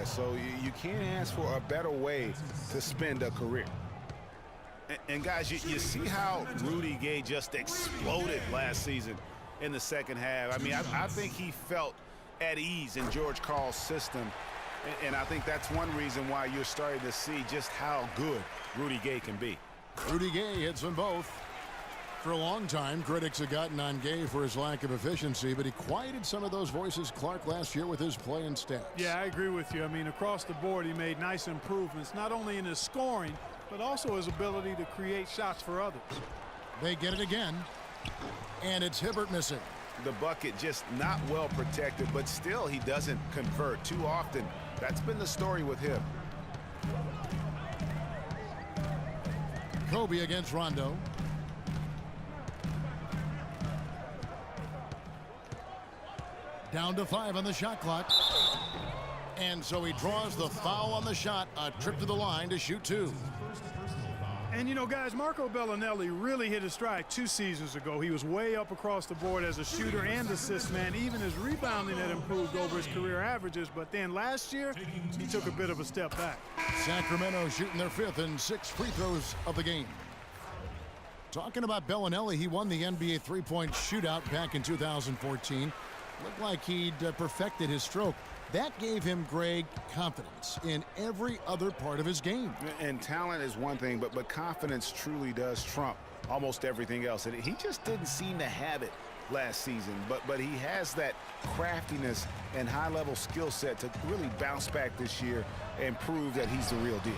So you can't ask for a better way to spend a career. And guys, you see how Rudy Gay just exploded last season in the second half. I mean, I think he felt at ease in George Karl's system. And I think that's one reason why you're starting to see just how good Rudy Gay can be. Rudy Gay hits them both. For a long time, critics have gotten on Gay for his lack of efficiency, but he quieted some of those voices, Clark, last year with his play and stats. Yeah, I agree with you. I mean, across the board, he made nice improvements, not only in his scoring, but also his ability to create shots for others. They get it again, and it's Hibbert missing. The bucket just not well protected, but still he doesn't convert too often. That's been the story with him. Kobe against Rondo. Down to 5 on the shot clock. And so he draws the foul on the shot. A trip to the line to shoot 2. And, you know, guys, Marco Bellinelli really hit his stride 2 seasons ago. He was way up across the board as a shooter and assist man. Even his rebounding had improved over his career averages. But then last year, he took a bit of a step back. Sacramento shooting their 5th and 6th free throws of the game. Talking about Bellinelli, he won the NBA three-point shootout back in 2014. Looked like he'd perfected his stroke. That gave him, Greg, confidence in every other part of his game. And talent is one thing, but confidence truly does trump almost everything else. And he just didn't seem to have it last season. But he has that craftiness and high-level skill set to really bounce back this year and prove that he's the real deal.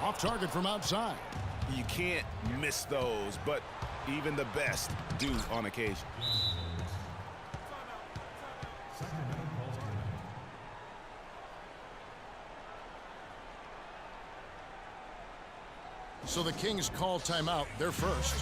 Off target from outside. You can't miss those, but even the best do on occasion. So the Kings call timeout. They're first.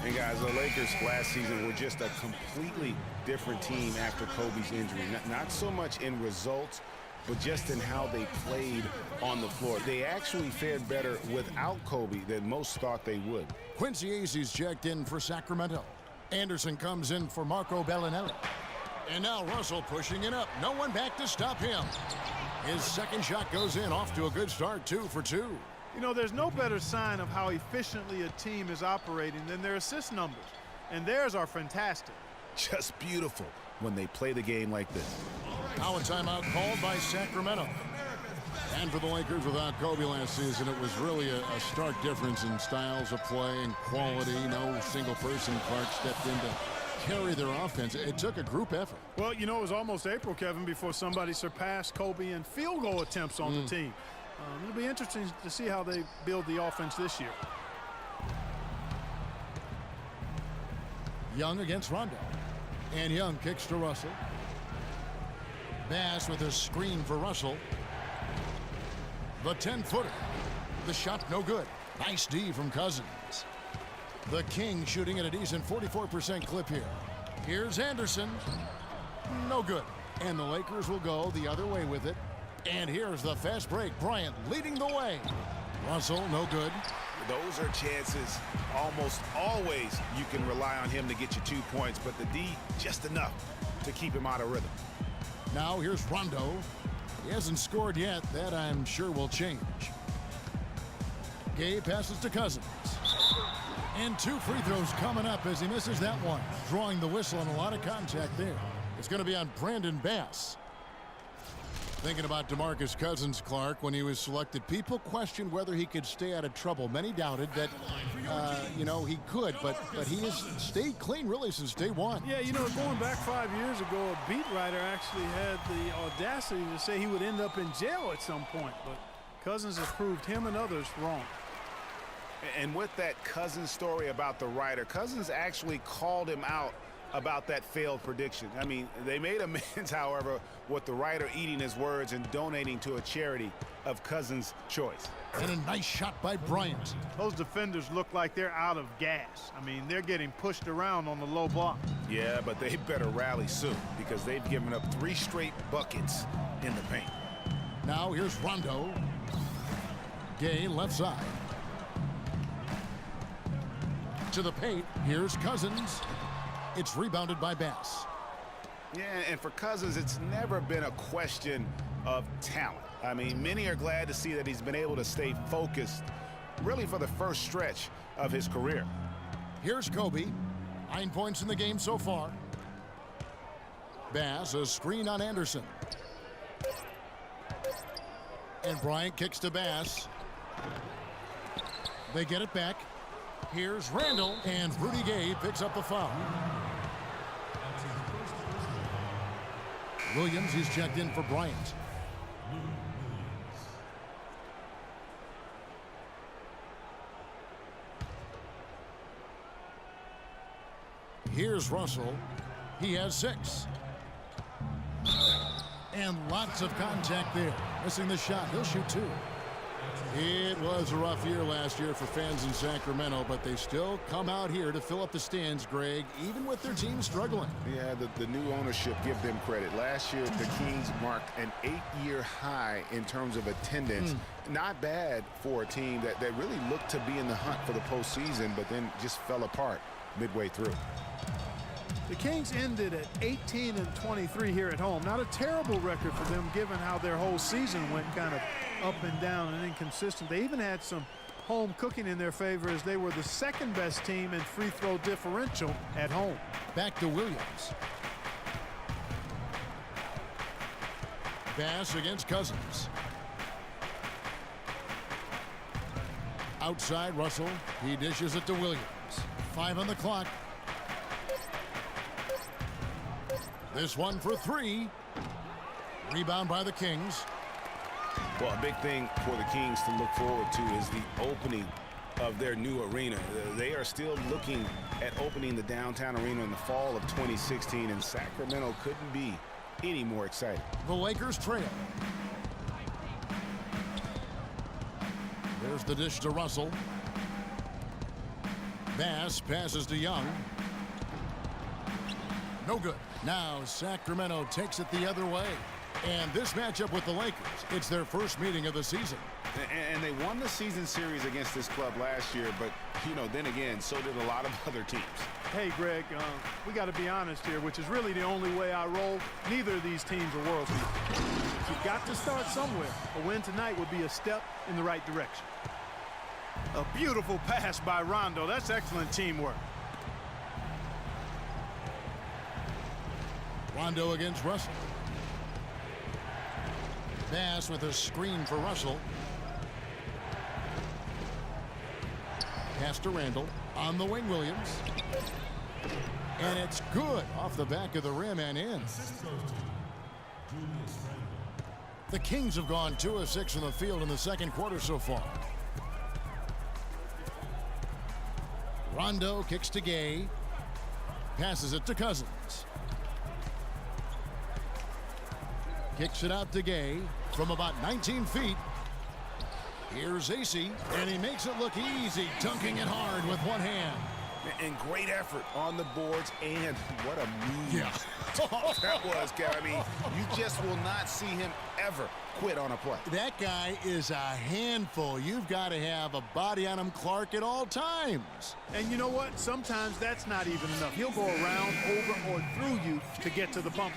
And guys, the Lakers last season were just a completely different team after Kobe's injury. Not so much in results, but just in how they played on the floor. They actually fared better without Kobe than most thought they would. Quincy Acies checked in for Sacramento. Anderson comes in for Marco Bellinelli. And now Russell pushing it up. No one back to stop him. His second shot goes in, off to a good start, 2 for 2. You know, there's no better sign of how efficiently a team is operating than their assist numbers. And theirs are fantastic. Just beautiful when they play the game like this. Now a timeout called by Sacramento. And for the Lakers, without Kobe last season, it was really a stark difference in styles of play and quality. No single person Clark stepped in to carry their offense. It took a group effort. Well, you know, it was almost April, Kevin, before somebody surpassed Kobe in field goal attempts on the team. It'll be interesting to see how they build the offense this year. Young against Rondo. And Young kicks to Russell. Bass with a screen for Russell. The 10-footer. The shot no good. Nice D from Cousins. The Kings shooting at a decent 44% clip here. Here's Anderson. No good. And the Lakers will go the other way with it. And here's the fast break. Bryant leading the way. Russell, no good. Those are chances. Almost always you can rely on him to get you 2 points, but the D, just enough to keep him out of rhythm. Now here's Rondo. He hasn't scored yet. That, I'm sure, will change. Gay passes to Cousins. And 2 free throws coming up as he misses that one. Drawing the whistle and a lot of contact there. It's going to be on Brandon Bass. Thinking about DeMarcus Cousins, Clark, when he was selected, people questioned whether he could stay out of trouble. Many doubted that, you know, he could, but he has stayed clean really since day one. Yeah, you know, going back 5 years ago, a beat writer actually had the audacity to say he would end up in jail at some point, but Cousins has proved him and others wrong. And with that Cousins story about the writer, Cousins actually called him out about that failed prediction. I mean, they made amends, however, with the writer eating his words and donating to a charity of Cousins' choice. And a nice shot by Bryant. Those defenders look like they're out of gas. I mean, they're getting pushed around on the low block. Yeah, but they better rally soon because they've given up 3 straight buckets in the paint. Now here's Rondo. Gay left side. To the paint, here's Cousins. It's rebounded by Bass. Yeah, and for Cousins, it's never been a question of talent. I mean, many are glad to see that he's been able to stay focused really for the first stretch of his career. Here's Kobe. 9 points in the game so far. Bass, a screen on Anderson. And Bryant kicks to Bass. They get it back. Here's Randall, and Rudy Gay picks up the foul. Williams, he's checked in for Bryant. Here's Russell. He has 6. And lots of contact there. Missing the shot. He'll shoot 2. It was a rough year last year for fans in Sacramento, but they still come out here to fill up the stands, Greg, even with their team struggling. Yeah, the new ownership, give them credit. Last year, the Kings marked an 8-year high in terms of attendance. Not bad for a team that really looked to be in the hunt for the postseason, but then just fell apart midway through. The Kings ended at 18-23 here at home. Not a terrible record for them given how their whole season went kind of up and down and inconsistent. They even had some home cooking in their favor as they were the second best team in free throw differential at home. Back to Williams. Bass against Cousins. Outside Russell. He dishes it to Williams. 5 on the clock. This one for 3. Rebound by the Kings. Well, a big thing for the Kings to look forward to is the opening of their new arena. They are still looking at opening the downtown arena in the fall of 2016, and Sacramento couldn't be any more excited. The Lakers trail. There's the dish to Russell. Bass passes to Young. No good. Now Sacramento takes it the other way. And this matchup with the Lakers, it's their first meeting of the season. And they won the season series against this club last year, but, you know, then again, so did a lot of other teams. Hey, Greg, we got to be honest here, which is really the only way I roll. Neither of these teams are world beaters. You've got to start somewhere. A win tonight would be a step in the right direction. A beautiful pass by Rondo. That's excellent teamwork. Rondo against Russell. Bass with a screen for Russell. Pass to Randall. On the wing, Williams. And it's good off the back of the rim and in. The Kings have gone 2 of 6 from the field in the second quarter so far. Rondo kicks to Gay. Passes it to Cousins. Kicks it out to Gay from about 19 feet. Here's AC, and he makes it look easy, dunking it hard with one hand. And great effort on the boards, and what a move. Yeah. That was, Kev. I mean, you just will not see him ever quit on a play. That guy is a handful. You've got to have a body on him, Clark, at all times. And you know what? Sometimes that's not even enough. He'll go around, over, or through you to get to the bump.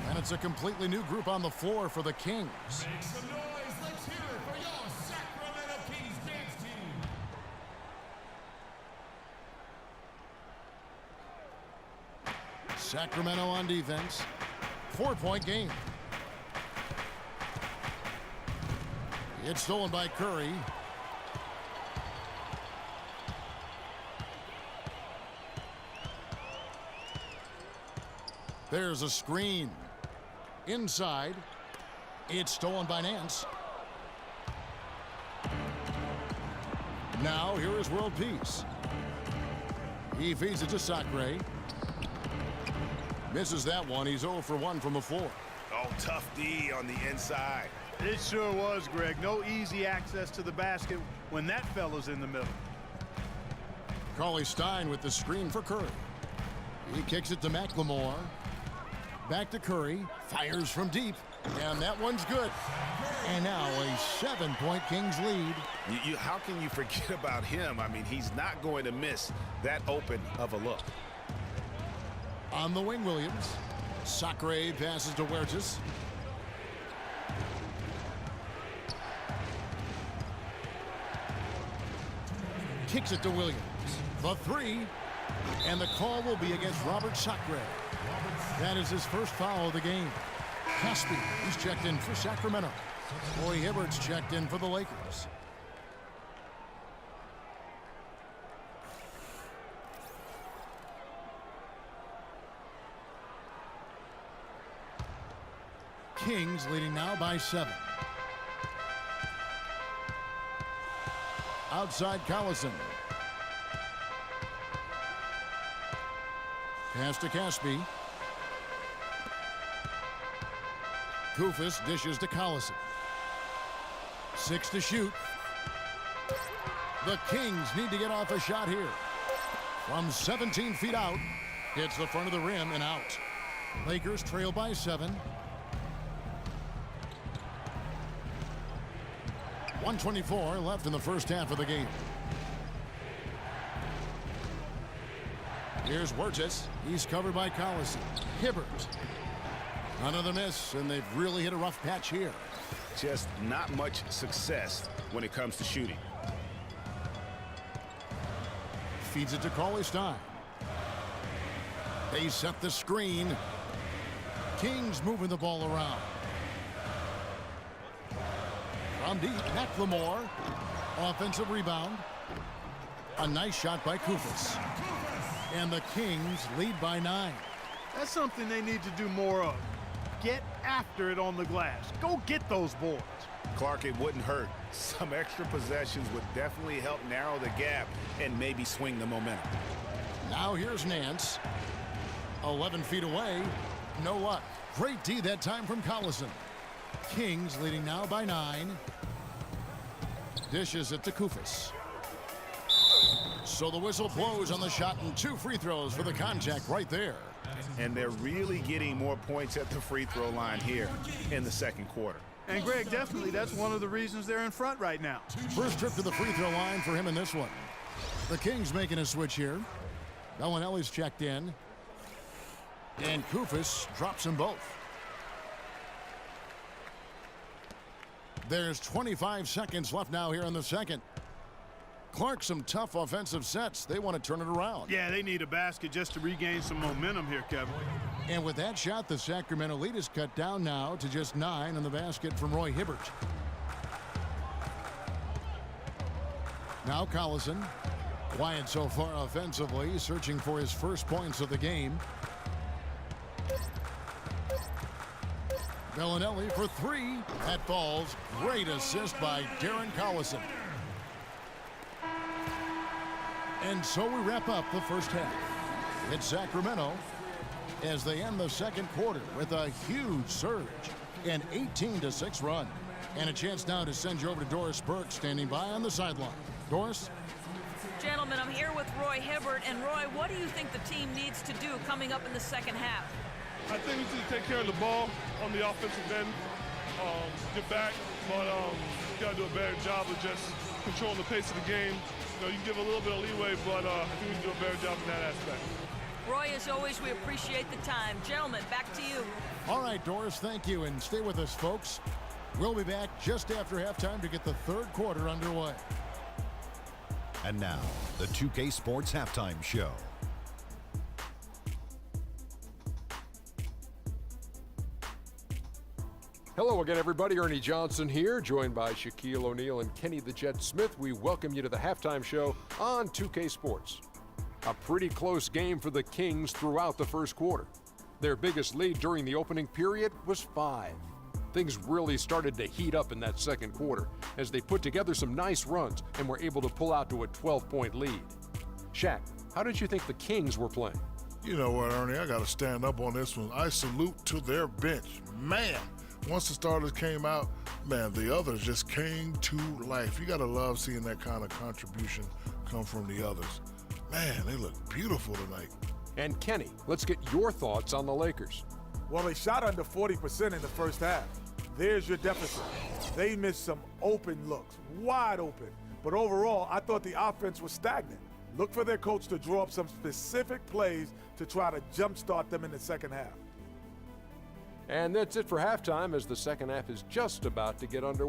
And it's a completely new group on the floor for the Kings. Make some noise. Let's hear it for your Sacramento Kings dance team. Sacramento on defense. 4-point game. It's stolen by Curry. There's a screen. Inside. It's stolen by Nance. Now here is World Peace. He feeds it to Sacre. Misses that one. He's 0 for 1 from the floor. Oh, tough D on the inside. It sure was, Greg. No easy access to the basket when that fella's in the middle. Cauley-Stein with the screen for Curry. He kicks it to McLemore. Back to Curry. Fires from deep. And that one's good. And now a 7-point Kings lead. How can you forget about him? I mean, he's not going to miss that open of a look. On the wing, Williams. Sacre passes to Huertas. Kicks it to Williams. The three. And the call will be against Robert Sacre. That is his first foul of the game. Caspi, he's checked in for Sacramento. Roy Hibbert's checked in for the Lakers. Kings leading now by 7. Outside Collison. Pass to Caspi. Koufos dishes to Collison. 6 to shoot. The Kings need to get off a shot here. From 17 feet out, hits the front of the rim and out. Lakers trail by 7. 1:24 left in the first half of the game. Here's Wirtz. He's covered by Collison. Hibbert. Another miss, and they've really hit a rough patch here. Just not much success when it comes to shooting. Feeds it to Cauley-Stein. They set the screen. Kings moving the ball around. From deep, McLemore. Offensive rebound. A nice shot by Koufos. And the Kings lead by 9. That's something they need to do more of. Get after it on the glass. Go get those boards. Clark, it wouldn't hurt. Some extra possessions would definitely help narrow the gap and maybe swing the momentum. Now here's Nance. 11 feet away. No luck. Great D that time from Collison. Kings leading now by 9. Dishes it to Koufos. So the whistle blows on the shot and 2 free throws for the contact right there. And they're really getting more points at the free throw line here in the second quarter. And Greg, definitely that's one of the reasons they're in front right now. First trip to the free throw line for him in this one. The Kings making a switch here. Bellinelli's checked in. And Koufos drops them both. There's 25 seconds left now here in the second. Clark, some tough offensive sets. They want to turn it around. Yeah, they need a basket just to regain some momentum here, Kevin. And with that shot, the Sacramento lead is cut down now to just 9 on the basket from Roy Hibbert. Now Collison. Quiet so far offensively, searching for his first points of the game. Bellinelli for 3. That falls. Great assist by Darren Collison. And so we wrap up the first half. It's Sacramento as they end the second quarter with a huge surge, an 18-6 run. And a chance now to send you over to Doris Burke standing by on the sideline. Doris? Gentlemen, I'm here with Roy Hibbert. And Roy, what do you think the team needs to do coming up in the second half? I think we need to take care of the ball on the offensive end, get back, but we got to do a better job of just controlling the pace of the game. You know, you can give a little bit of leeway, but I think we can do a better job in that aspect. Roy, as always, we appreciate the time. Gentlemen, back to you. All right, Doris, thank you, and stay with us, folks. We'll be back just after halftime to get the third quarter underway. And now, the 2K Sports Halftime Show. Hello again, everybody. Ernie Johnson here, joined by Shaquille O'Neal and Kenny the Jet Smith. We welcome you to the halftime show on 2K Sports. A pretty close game for the Kings throughout the first quarter. Their biggest lead during the opening period was 5. Things really started to heat up in that second quarter as they put together some nice runs and were able to pull out to a 12-point lead. Shaq, how did you think the Kings were playing? You know what, Ernie, I got to stand up on this one. I salute to their bench. Man, once the starters came out, man, the others just came to life. You got to love seeing that kind of contribution come from the others. Man, they look beautiful tonight. And Kenny, let's get your thoughts on the Lakers. Well, they shot under 40% in the first half. There's your deficit. They missed some open looks, wide open. But overall, I thought the offense was stagnant. Look for their coach to draw up some specific plays to try to jumpstart them in the second half. And that's it for halftime as the second half is just about to get underway.